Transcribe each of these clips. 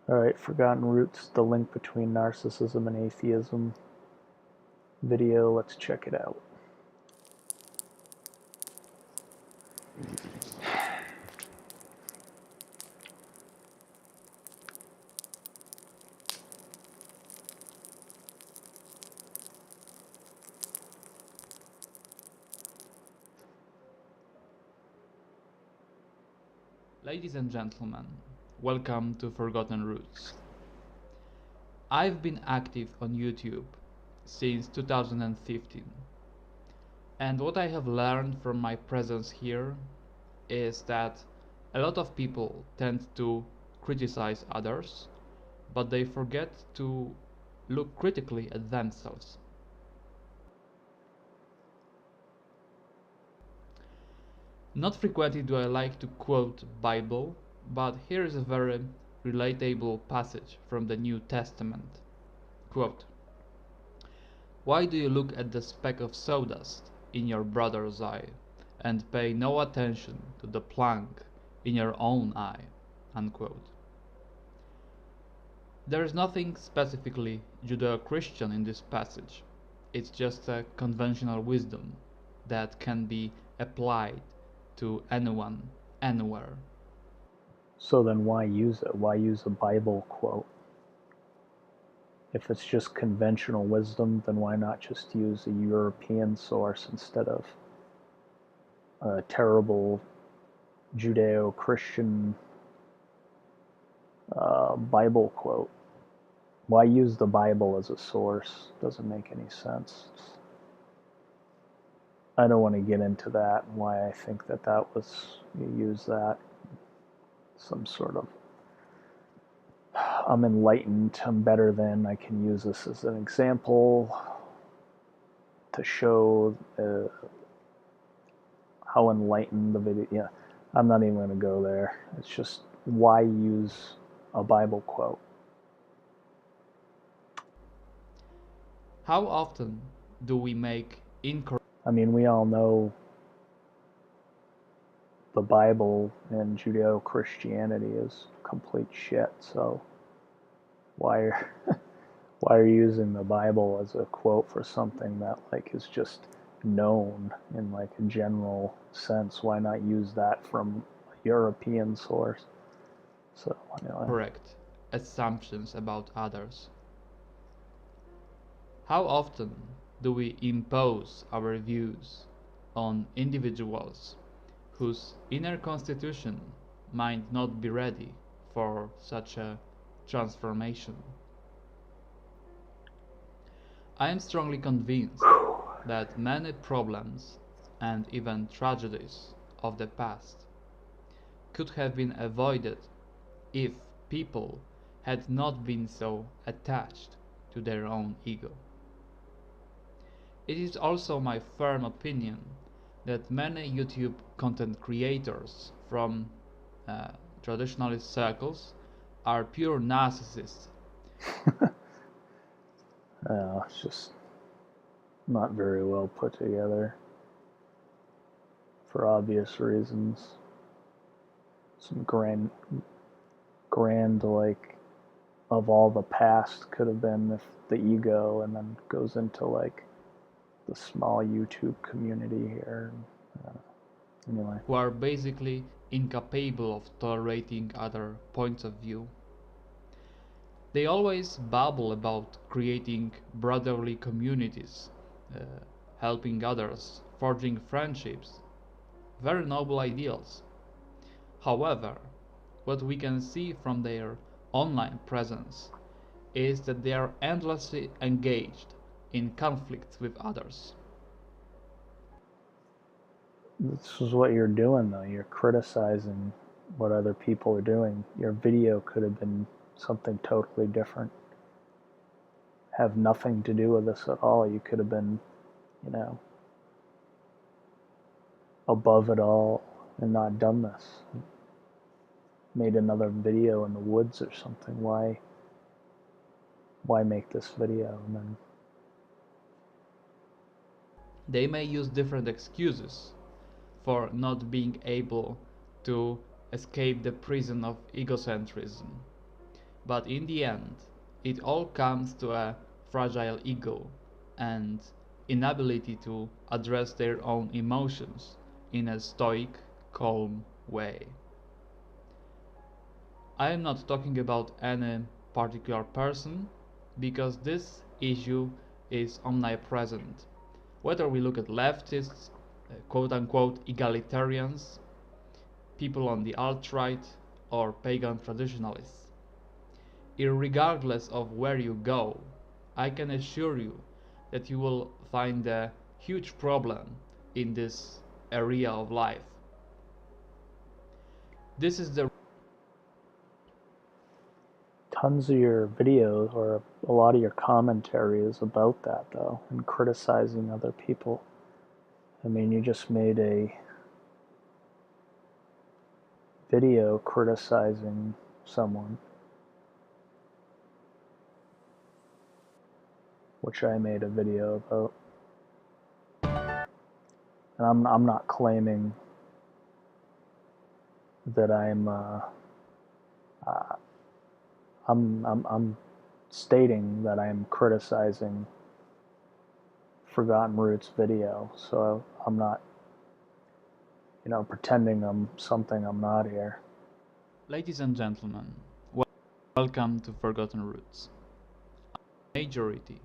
Alright, Forgotten Roots, the link between Narcissism and Atheism video. Let's check it out. Ladies and gentlemen, welcome to Forgotten Roots. I've been active on YouTube since 2015, and what I have learned from my presence here is that a lot of people tend to criticize others, but they forget to look critically at themselves. Not frequently do I like to quote Bible, but here is a very relatable passage from the New Testament. Quote, "Why do you look at the speck of sawdust in your brother's eye, and pay no attention to the plank in your own eye?" Unquote. There is nothing specifically Judeo-Christian in this passage. It's just a conventional wisdom that can be applied to anyone, anywhere. So then why use it? Why use a Bible quote? If it's just conventional wisdom, then why not just use a European source instead of a terrible Judeo-Christian Bible quote? Why use the Bible as a source? Doesn't make any sense. I don't want to get into that and why I think that was, you use that, some sort of, I'm enlightened, I'm better than, I can use this as an example to show how enlightened the video, yeah, I'm not even going to go there. It's just, why use a Bible quote? How often do we make incorrect... I mean, we all know the Bible and Judeo-Christianity is complete shit, so why are you using the Bible as a quote for something that like is just known in like a general sense? Why not use that from a European source? So anyway. correct assumptions about others? How often do we impose our views on individuals whose inner constitution might not be ready for such a transformation? I am strongly convinced that many problems and even tragedies of the past could have been avoided if people had not been so attached to their own ego. It is also my firm opinion that many YouTube content creators from traditionalist circles are pure narcissists. It's just not very well put together for obvious reasons. Some grand like of all the past could have been if the ego, and then goes into like the small YouTube community here. Anyway. Who are basically incapable of tolerating other points of view. They always babble about creating brotherly communities, helping others, forging friendships. Very noble ideals. However, what we can see from their online presence is that they are endlessly engaged in conflicts with others. This is what you're doing, though. You're criticizing what other people are doing. Your video could have been something totally different. Have nothing to do with this at all. You could have been, above it all and not done this. Made another video in the woods or something. Why make this video? And then they may use different excuses for not being able to escape the prison of egocentrism. But in the end, it all comes to a fragile ego and inability to address their own emotions in a stoic, calm way. I am not talking about any particular person because this issue is omnipresent. Whether we look at leftists, quote unquote egalitarians, people on the alt-right, or pagan traditionalists. Irregardless of where you go, I can assure you that you will find a huge problem in this area of life. This is the Tons of your videos or a lot of your commentary is about that, though, and criticizing other people. I mean, you just made a video criticizing someone, which I made a video about. And I'm not claiming that I'm stating that I'm criticizing Forgotten Roots video, so I'm not, pretending I'm something I'm not here. Ladies and gentlemen, welcome to Forgotten Roots. Majority,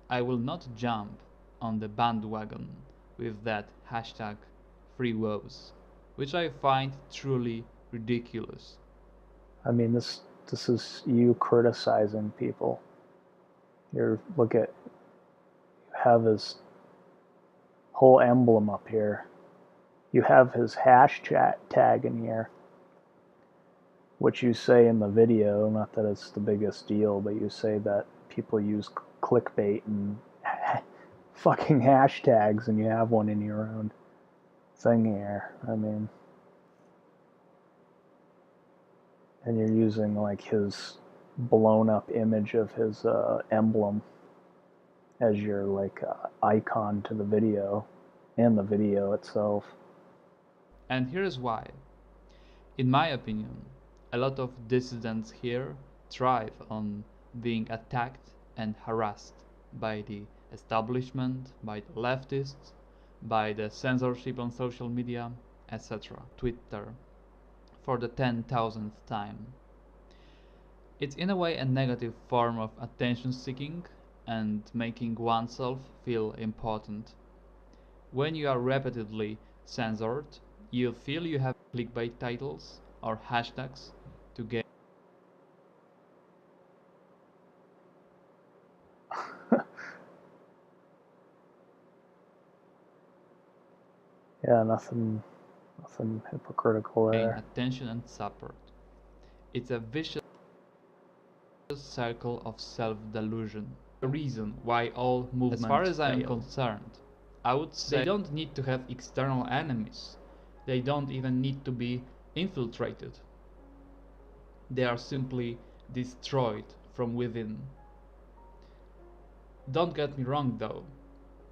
I will not jump on the bandwagon with that hashtag free woes, which I find truly ridiculous. I mean, this is you criticizing people. You have his whole emblem up here. You have his hashtag in here, which you say in the video, not that it's the biggest deal, but you say that people use clickbait and fucking hashtags, and you have one in your own thing here. I mean, and you're using like his blown up image of his emblem as your like icon to the video and the video itself. And here's why. In my opinion, a lot of dissidents here thrive on being attacked and harassed by the establishment, by the leftists, by the censorship on social media, etc. Twitter, for the 10,000th time. It's in a way a negative form of attention seeking and making oneself feel important. When you are repeatedly censored, you feel you have clickbait titles or hashtags to get. Yeah, nothing hypocritical there. Attention and support. It's a vicious circle of self-delusion. The reason why all movements fail. As far as I am concerned, I would say they don't need to have external enemies. They don't even need to be infiltrated. They are simply destroyed from within. Don't get me wrong though.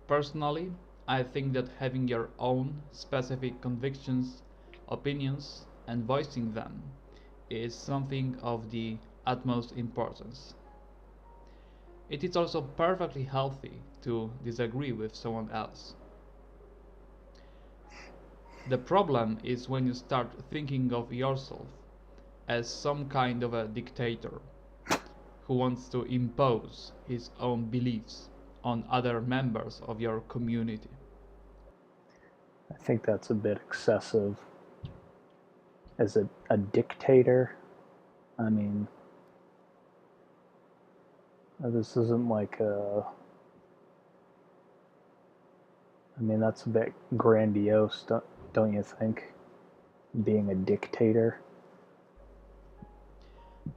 Personally, I think that having your own specific convictions, opinions, and voicing them is something of the utmost importance. It is also perfectly healthy to disagree with someone else. The problem is when you start thinking of yourself as some kind of a dictator who wants to impose his own beliefs on other members of your community. I think that's a bit excessive. As a dictator, I mean, this isn't like a... I mean, that's a bit grandiose, don't you think? Being a dictator.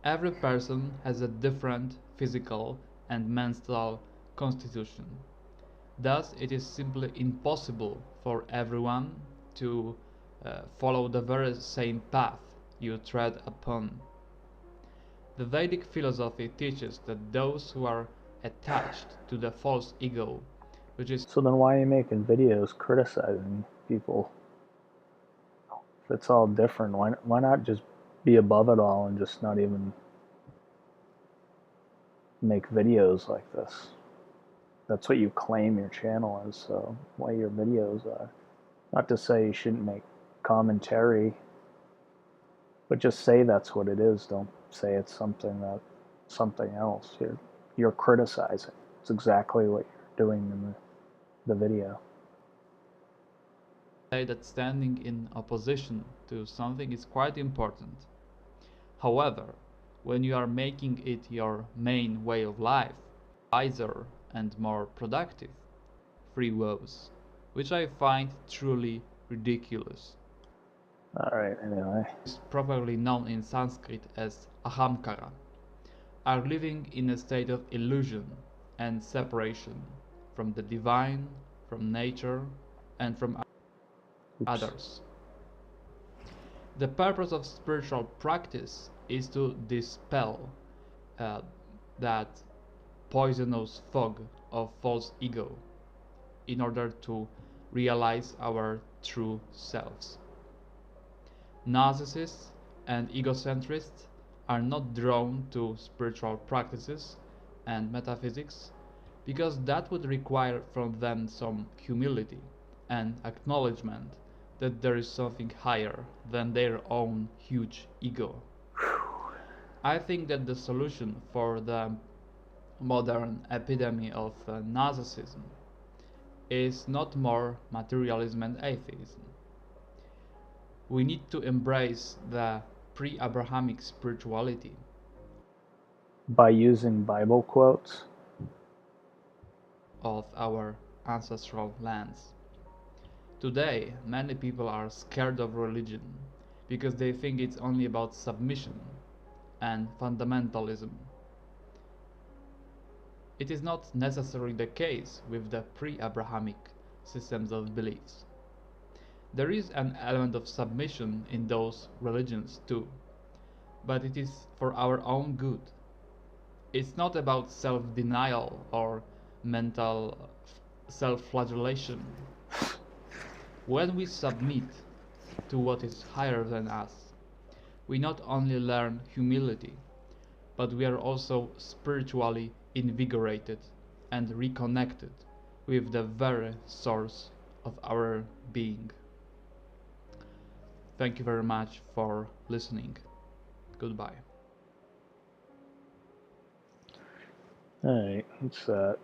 Every person has a different physical and mental constitution. Thus, it is simply impossible for everyone to follow the very same path you tread upon. The Vedic philosophy teaches that those who are attached to the false ego, which is... So then why are you making videos criticizing people? If it's all different, why not just be above it all and just not even make videos like this. That's what you claim your channel is, so why your videos are. Not to say you shouldn't make commentary, but just say that's what it is. Don't say it's something else. You're criticizing. It's exactly what you're doing in the video. Say that standing in opposition to something is quite important. However, when you are making it your main way of life, wiser and more productive, free woes, which I find truly ridiculous. Alright, anyway. Is properly known in Sanskrit as ahamkara, are living in a state of illusion and separation from the divine, from nature, and from Oops. others. The purpose of spiritual practice is to dispel uh, that poisonous fog of false ego in order to realize our true selves. Narcissists and egocentrists are not drawn to spiritual practices and metaphysics because that would require from them some humility and acknowledgement that there is something higher than their own huge ego. I think that the solution for the modern epidemic of narcissism is not more materialism and atheism. We need to embrace the pre-Abrahamic spirituality. By using Bible quotes? Of our ancestral lands. Today, many people are scared of religion because they think it's only about submission and fundamentalism. It is not necessarily the case with the pre-Abrahamic systems of beliefs. There is an element of submission in those religions too, but it is for our own good. It's not about self-denial or mental self-flagellation. When we submit to what is higher than us, we not only learn humility, but we are also spiritually invigorated and reconnected with the very source of our being. Thank you very much for listening. Goodbye. Alright, what's that?